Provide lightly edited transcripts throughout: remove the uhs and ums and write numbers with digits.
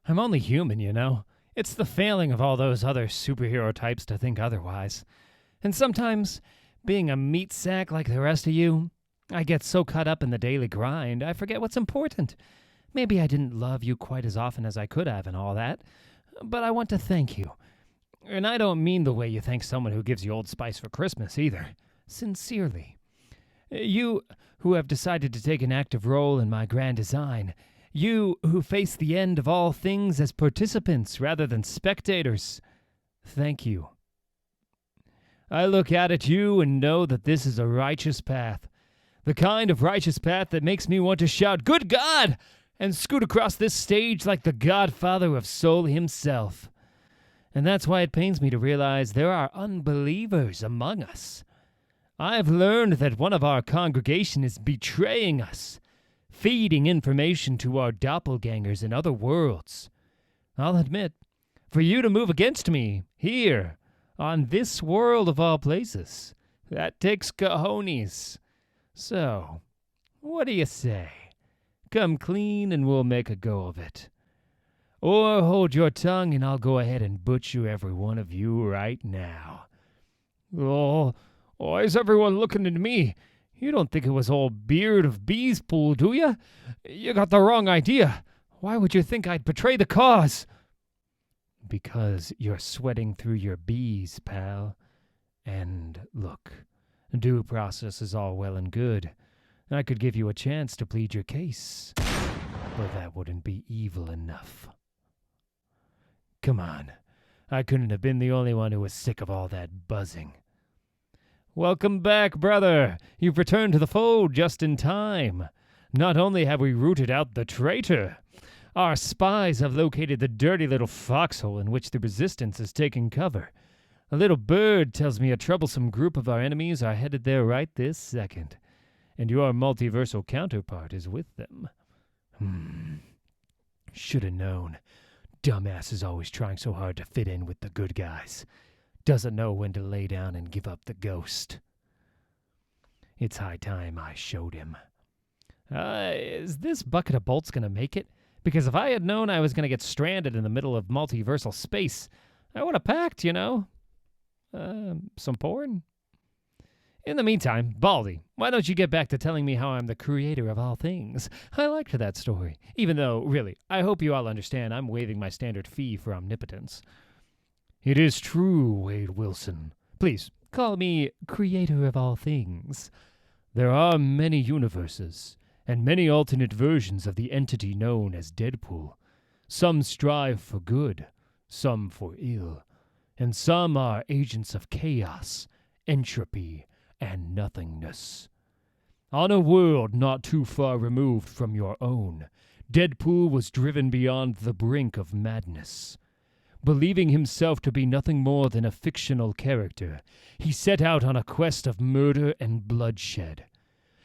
I'm only human, you know. It's the failing of all those other superhero types to think otherwise. And sometimes, being a meat sack like the rest of you, I get so caught up in the daily grind, I forget what's important. Maybe I didn't love you quite as often as I could have and all that, but I want to thank you. And I don't mean the way you thank someone who gives you Old Spice for Christmas either. Sincerely. You who have decided to take an active role in my grand design. You who face the end of all things as participants rather than spectators. Thank you. I look out at you and know that this is a righteous path. The kind of righteous path that makes me want to shout, "Good God!" and scoot across this stage like the godfather of soul himself. And that's why it pains me to realize there are unbelievers among us. I've learned that one of our congregation is betraying us, feeding information to our doppelgangers in other worlds. I'll admit, for you to move against me, here, on this world of all places, that takes cojones. So, what do you say? Come clean and we'll make a go of it. Or hold your tongue and I'll go ahead and butcher every one of you right now. Oh, why is everyone looking at me? You don't think it was old Beard of Bees Pool, do you? You got the wrong idea. Why would you think I'd betray the cause? Because you're sweating through your bees, pal. And look, due process is all well and good. I could give you a chance to plead your case, but that wouldn't be evil enough. Come on, I couldn't have been the only one who was sick of all that buzzing. Welcome back, brother. You've returned to the fold just in time. Not only have we rooted out the traitor, our spies have located the dirty little foxhole in which the resistance is taking cover. A little bird tells me a troublesome group of our enemies are headed there right this second, and your multiversal counterpart is with them. Should have known. Dumbass is always trying so hard to fit in with the good guys. Doesn't know when to lay down and give up the ghost. It's high time I showed him. Is this bucket of bolts going to make it? Because if I had known I was going to get stranded in the middle of multiversal space, I would have packed, you know. Some porn? In the meantime, Baldy, why don't you get back to telling me how I'm the creator of all things? I liked that story, even though, really, I hope you all understand I'm waiving my standard fee for omnipotence. It is true, Wade Wilson. Please, call me creator of all things. There are many universes, and many alternate versions of the entity known as Deadpool. Some strive for good, some for ill, and some are agents of chaos, entropy, and nothingness. On a world not too far removed from your own, Deadpool was driven beyond the brink of madness. Believing himself to be nothing more than a fictional character, he set out on a quest of murder and bloodshed.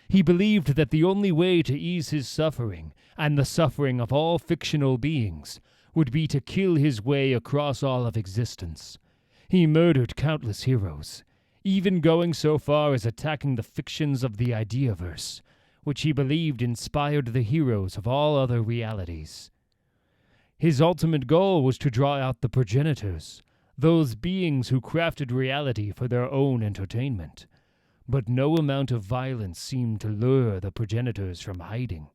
He believed that the only way to ease his suffering, and the suffering of all fictional beings, would be to kill his way across all of existence. He murdered countless heroes, even going so far as attacking the fictions of the Ideaverse, which he believed inspired the heroes of all other realities. His ultimate goal was to draw out the progenitors, those beings who crafted reality for their own entertainment. But no amount of violence seemed to lure the progenitors from hiding.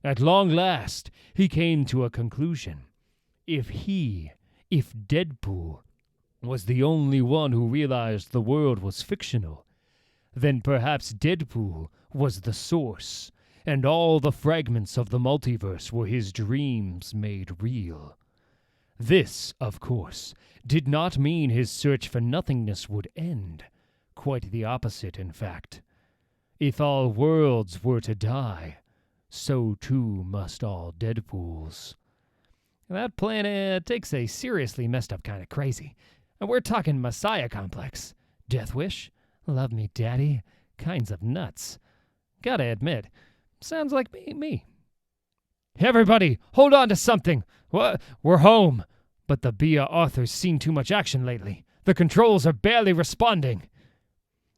At long last, he came to a conclusion. If Deadpool, was the only one who realized the world was fictional, then perhaps Deadpool was the source, and all the fragments of the multiverse were his dreams made real. This, of course, did not mean his search for nothingness would end. Quite the opposite, in fact. If all worlds were to die, so too must all Deadpools. That plan takes a seriously messed up kind of crazy. And we're talking Messiah complex. Death wish, love me daddy, kinds of nuts. Gotta admit, sounds like me. Everybody, hold on to something. We're home. But the Bia Arthur's seen too much action lately. The controls are barely responding.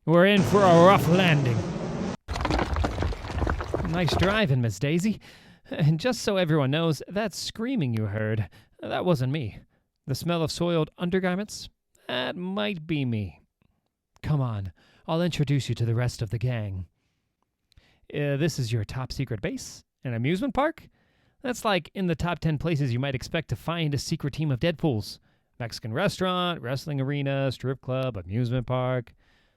We're in for a rough landing. Nice driving, Miss Daisy. And just so everyone knows, that screaming you heard, that wasn't me. The smell of soiled undergarments, that might be me. Come on, I'll introduce you to the rest of the gang. This is your top secret base? An amusement park? That's like in the top 10 places you might expect to find a secret team of Deadpools. Mexican restaurant, wrestling arena, strip club, amusement park.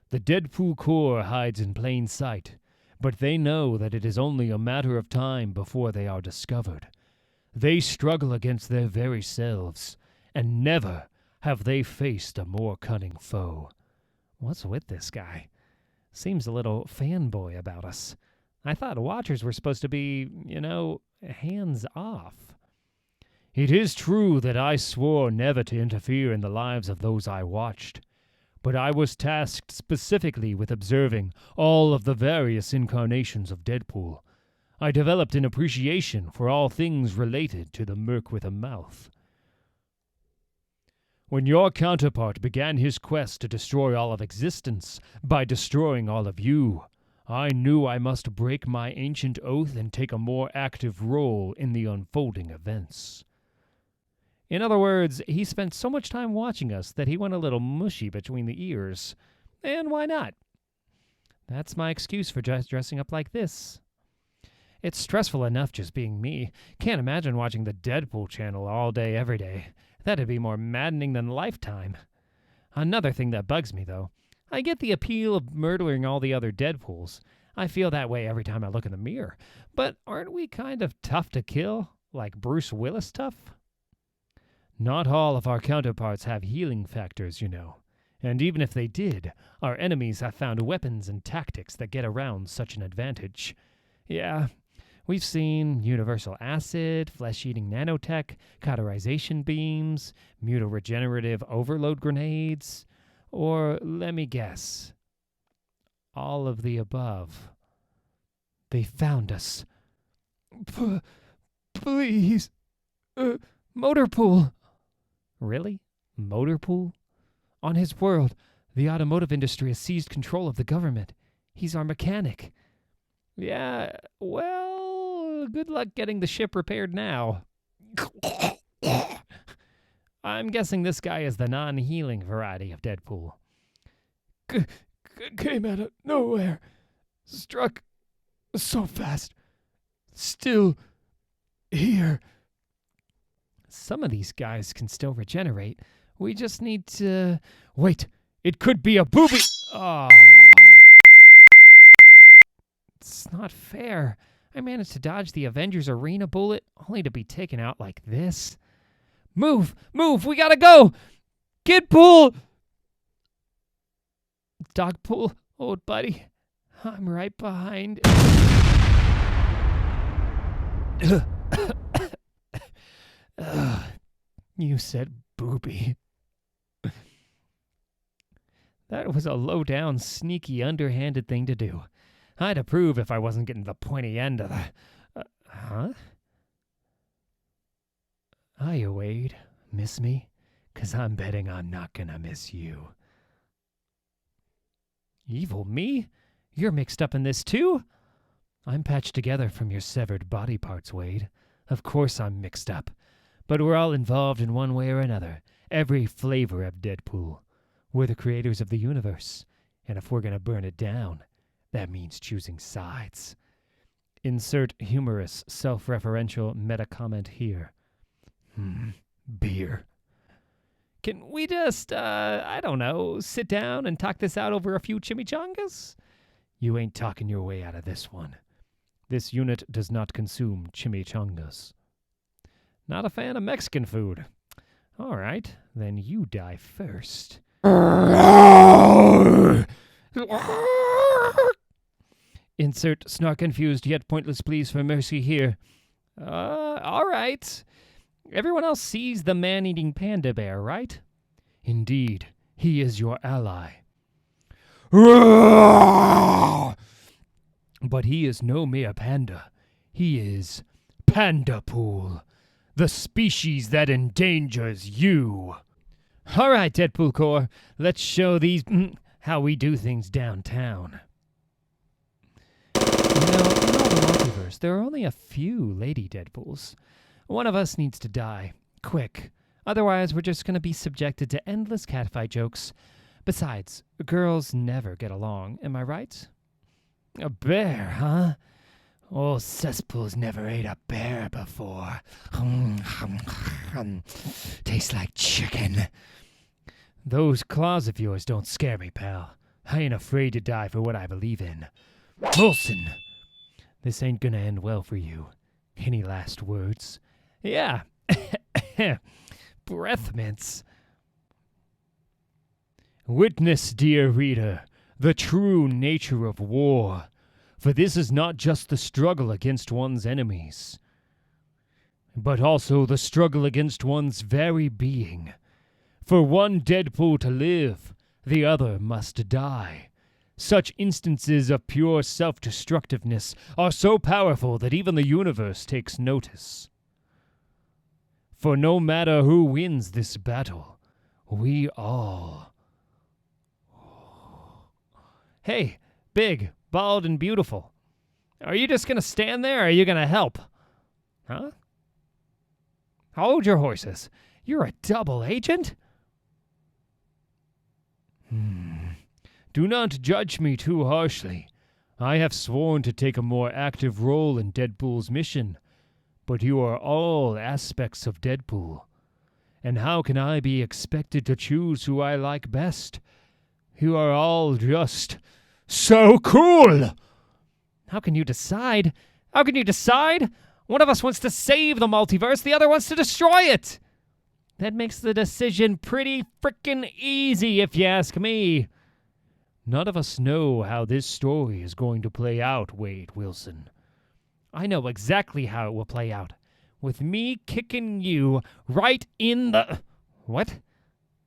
The Deadpool Corps hides in plain sight, but they know that it is only a matter of time before they are discovered. They struggle against their very selves, and never have they faced a more cunning foe. What's with this guy? Seems a little fanboy about us. I thought watchers were supposed to be, hands off. It is true that I swore never to interfere in the lives of those I watched, but I was tasked specifically with observing all of the various incarnations of Deadpool. I developed an appreciation for all things related to the Merc with a mouth. When your counterpart began his quest to destroy all of existence by destroying all of you, I knew I must break my ancient oath and take a more active role in the unfolding events. In other words, he spent so much time watching us that he went a little mushy between the ears. And why not? That's my excuse for dressing up like this. It's stressful enough just being me. Can't imagine watching the Deadpool channel all day, every day. That'd be more maddening than Lifetime. Another thing that bugs me, though. I get the appeal of murdering all the other Deadpools. I feel that way every time I look in the mirror. But aren't we kind of tough to kill? Like Bruce Willis tough? Not all of our counterparts have healing factors, And even if they did, our enemies have found weapons and tactics that get around such an advantage. Yeah, we've seen universal acid, flesh-eating nanotech, cauterization beams, mutaregenerative overload grenades, or, let me guess, all of the above. They found us. Please, Motorpool. Really? Motorpool? On his world, the automotive industry has seized control of the government. He's our mechanic. Yeah, well, good luck getting the ship repaired now. I'm guessing this guy is the non-healing variety of Deadpool. Came out of nowhere. Struck so fast. Still here. Some of these guys can still regenerate. We just need to... Wait, it could be a booby... Oh. It's not fair. I managed to dodge the Avengers Arena bullet, only to be taken out like this. Move! Move! We gotta go! Kidpool! Dogpool, old buddy. I'm right behind... You said booby. That was a low-down, sneaky, underhanded thing to do. I'd approve if I wasn't getting the pointy end of the... Huh? Hiya, Wade. Miss me? 'Cause I'm betting I'm not gonna miss you. Evil me? You're mixed up in this too? I'm patched together from your severed body parts, Wade. Of course I'm mixed up. But we're all involved in one way or another. Every flavor of Deadpool. We're the creators of the universe. And if we're gonna burn it down, that means choosing sides. Insert humorous, self-referential meta-comment here. Beer. Can we just, I don't know, sit down and talk this out over a few chimichangas? You ain't talking your way out of this one. This unit does not consume chimichangas. Not a fan of Mexican food. All right, then you die first. Insert snark-infused yet pointless pleas for mercy here. All right. Everyone else sees the man-eating panda bear, right? Indeed, he is your ally. But he is no mere panda. He is Pandapool, the species that endangers you. All right, Deadpool Corps, let's show these how we do things downtown. In all the multiverse, there are only a few lady Deadpools. One of us needs to die. Quick. Otherwise, we're just going to be subjected to endless catfight jokes. Besides, girls never get along, am I right? A bear, huh? Old cesspools never ate a bear before. Tastes like chicken. Those claws of yours don't scare me, pal. I ain't afraid to die for what I believe in. Wilson! This ain't gonna end well for you. Any last words? Yeah. Breath mints. Witness, dear reader, the true nature of war. For this is not just the struggle against one's enemies, but also the struggle against one's very being. For one Deadpool to live, the other must die. Such instances of pure self-destructiveness are so powerful that even the universe takes notice. For no matter who wins this battle, we all... Hey, big, bald, and beautiful. Are you just gonna stand there, or are you gonna help? Huh? Hold your horses. You're a double agent? Do not judge me too harshly. I have sworn to take a more active role in Deadpool's mission, but you are all aspects of Deadpool. And how can I be expected to choose who I like best? You are all just so cool! How can you decide? How can you decide? One of us wants to save the multiverse, the other wants to destroy it! That makes the decision pretty frickin' easy, if you ask me. None of us know how this story is going to play out, Wade Wilson. I know exactly how it will play out. With me kicking you right in the... What?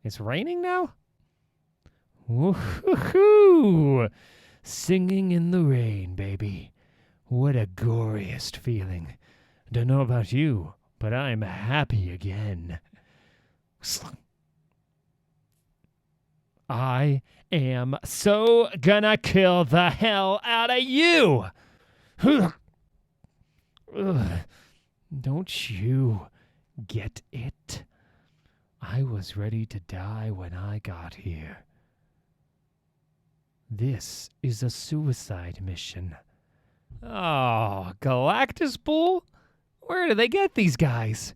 It's raining now? Woohoo! Singing in the rain, baby. What a glorious feeling. Don't know about you, but I'm happy again. I am so gonna kill the hell out of you! Don't you get it? I was ready to die when I got here. This is a suicide mission. Oh, Galactus Pool? Where do they get these guys?